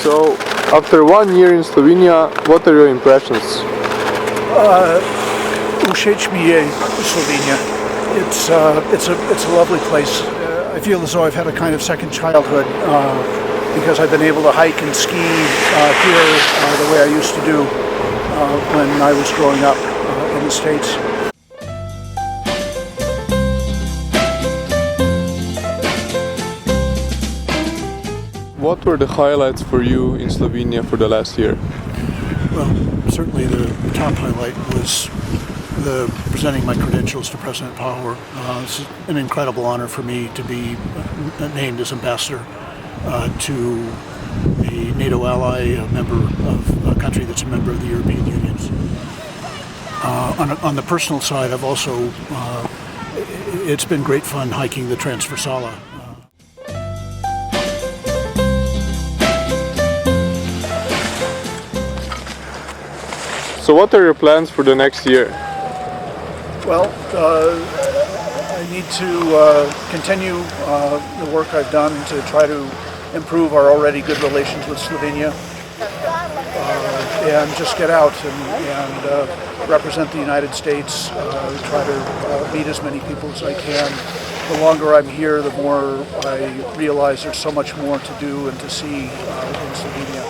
So, after 1 year in Slovenia, what are your impressions? Všeč mi je Slovenia. It's a lovely place. I feel as though I've had a kind of second childhood because I've been able to hike and ski here the way I used to do when I was growing up in the States. What were the highlights for you in Slovenia for the last year? Well, certainly the top highlight was presenting my credentials to President Power. It's an incredible honor for me to be named as ambassador to a NATO ally, a member of a country that's a member of the European Union. On the personal side, I've also, it's been great fun hiking the Transversala. So what are your plans for the next year? Well, I need to continue the work I've done to try to improve our already good relations with Slovenia and just get out and represent the United States, try to meet as many people as I can. The longer I'm here, the more I realize there's so much more to do and to see in Slovenia.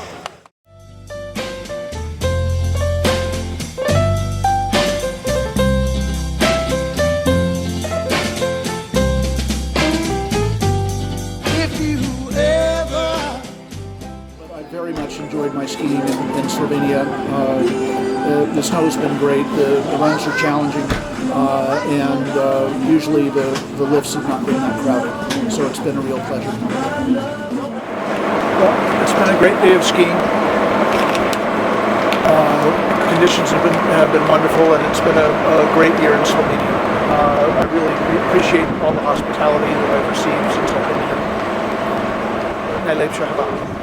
Very much enjoyed my skiing in Slovenia. The snow's been great, the runs are challenging, and usually the lifts have not been that crowded, so it's been a real pleasure. Well, it's been a great day of skiing. Conditions have been wonderful, and it's been a great year in Slovenia. I really appreciate all the hospitality that I've received since I've been here. Najlepša hvala.